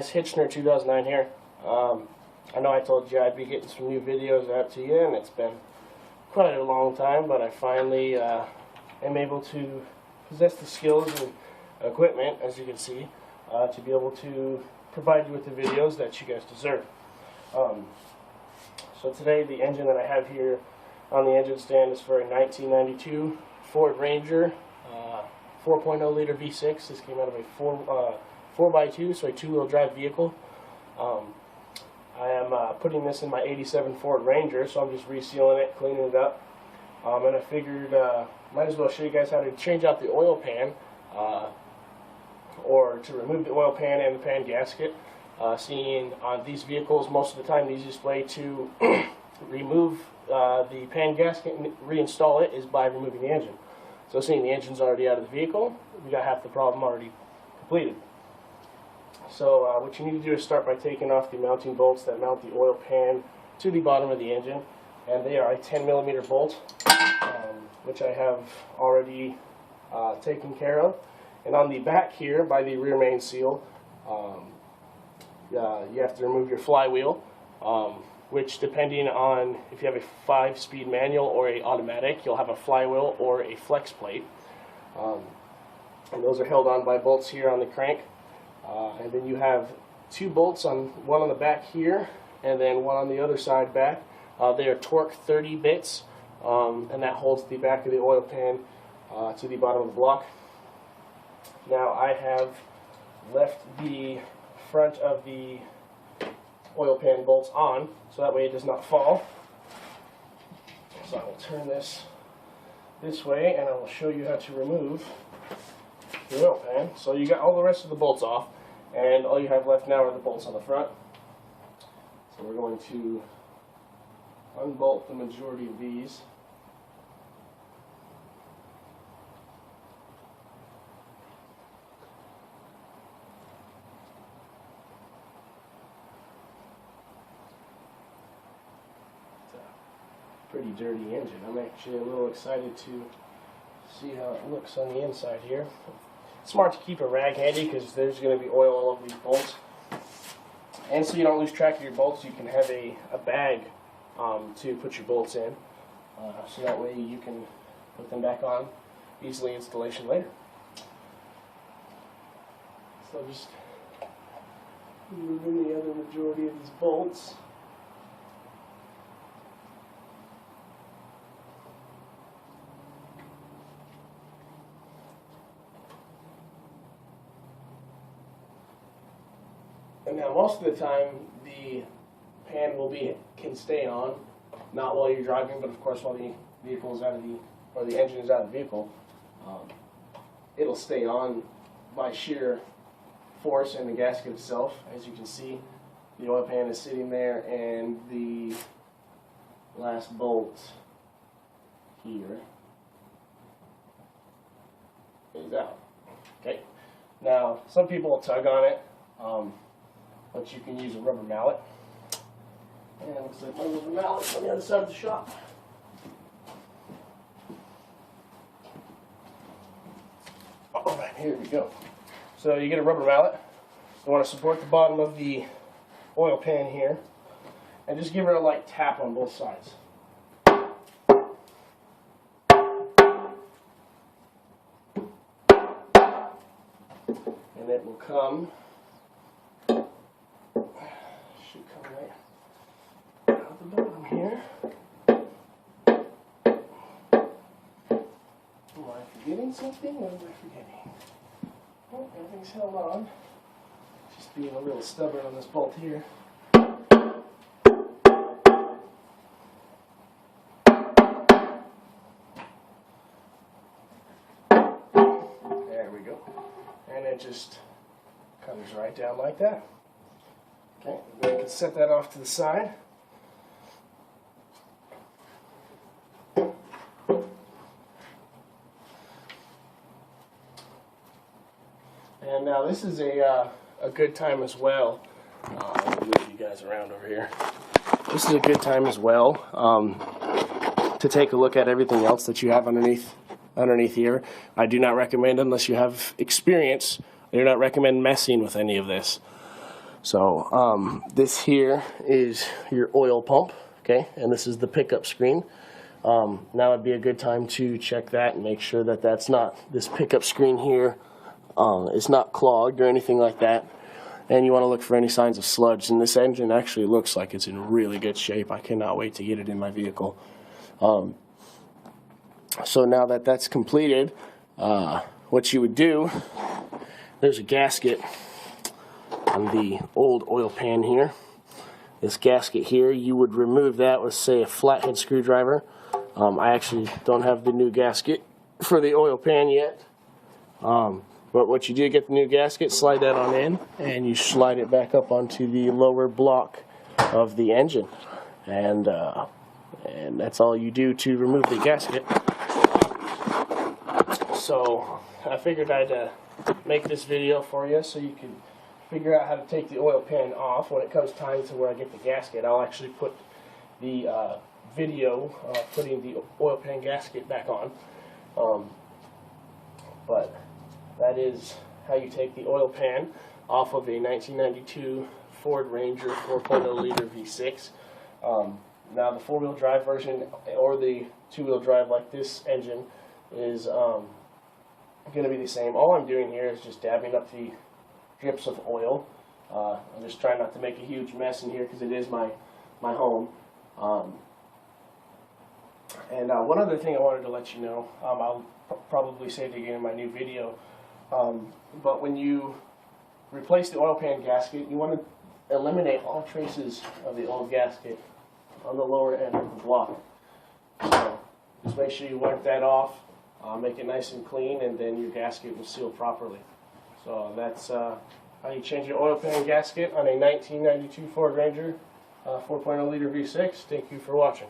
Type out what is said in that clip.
guys, Hitchner 2009 here. I know I told you I'd be getting some new videos out to you, and it's been quite a long time, but I finally am able to possess the skills and equipment, as you can see, to be able to provide you with the videos that you guys deserve. So today the engine that I have here on the engine stand is for a 1992 Ford Ranger 4.0 liter V6. This came out of a 4x2, so a two-wheel drive vehicle. I am putting this in my 87 Ford Ranger, so I'm just resealing it, cleaning it up. And I figured might as well show you guys how to change out the oil pan, or to remove the oil pan and the pan gasket. Seeing on these vehicles, most of the time the easiest way to remove the pan gasket and reinstall it is by removing the engine. So seeing the engine's already out of the vehicle, we got half the problem already completed. So what you need to do is start by taking off the mounting bolts that mount the oil pan to the bottom of the engine, and they are a 10mm bolt, which I have already taken care of. And on the back here, by the rear main seal, you have to remove your flywheel, which, depending on if you have a 5-speed manual or a automatic, you'll have a flywheel or a flex plate. And those are held on by bolts here on the crank. And then you have two bolts, one on the back here and then one on the other side back. They are torque 30 bits, and that holds the back of the oil pan to the bottom of the block. Now I have left the front of the oil pan bolts on, so that way it does not fall. So I will turn this way and I will show you how to remove the oil pan. So you got all the rest of the bolts off, and all you have left now are the bolts on the front. So we're going to unbolt the majority of these. Pretty dirty engine. I'm actually a little excited to see how it looks on the inside here. It's smart to keep a rag handy because there's going to be oil all over these bolts. And so you don't lose track of your bolts, you can have a bag to put your bolts in. So that way you can put them back on easily installation later. So just removing the other majority of these bolts. And now most of the time the pan can stay on, not while you're driving, but of course while the vehicle is out of the engine is out of the vehicle. It'll stay on by sheer force in the gasket itself. As you can see, the oil pan is sitting there and the last bolt here is out. Okay. Now some people will tug on it. But you can use a rubber mallet. And it looks like my rubber mallet's on the other side of the shop. Alright, here we go. So you get a rubber mallet. You want to support the bottom of the oil pan here. And just give it a light tap on both sides. And it will come. Should come right out the bottom here. Am I forgetting something? What am I forgetting? Oh, everything's held on. Just being a little stubborn on this bolt here. There we go. And it just comes right down like that. Okay, then you can set that off to the side. And now this is a good time as well. Let me move you guys around over here. This is a good time as well to take a look at everything else that you have underneath here. I do not recommend, unless you have experience, I do not recommend messing with any of this. So this here is your oil pump, okay, and this is the pickup screen. Now would be a good time to check that and make sure that this pickup screen here is not clogged or anything like that. And you want to look for any signs of sludge. And this engine actually looks like it's in really good shape. I cannot wait to get it in my vehicle. So now that that's completed, what you would do, there's a gasket on the old oil pan here. This gasket here, you would remove that with, say, a flathead screwdriver. I actually don't have the new gasket for the oil pan yet. But what you do, get the new gasket, slide that on in, and you slide it back up onto the lower block of the engine. And that's all you do to remove the gasket. So I figured I'd make this video for you so you can figure out how to take the oil pan off. When it comes time to where I get the gasket, I'll actually put the video putting the oil pan gasket back on. But that is how you take the oil pan off of a 1992 Ford Ranger 4.0 liter V6. Now the four-wheel drive version or the two-wheel drive like this engine is going to be the same. All I'm doing here is just dabbing up the drips of oil. I'm just trying not to make a huge mess in here because it is my home. And one other thing I wanted to let you know, I'll probably say it again in my new video, but when you replace the oil pan gasket, you want to eliminate all traces of the old gasket on the lower end of the block. So just make sure you wipe that off, make it nice and clean, and then your gasket will seal properly. So that's how you change your oil pan gasket on a 1992 Ford Ranger 4.0 liter V6. Thank you for watching.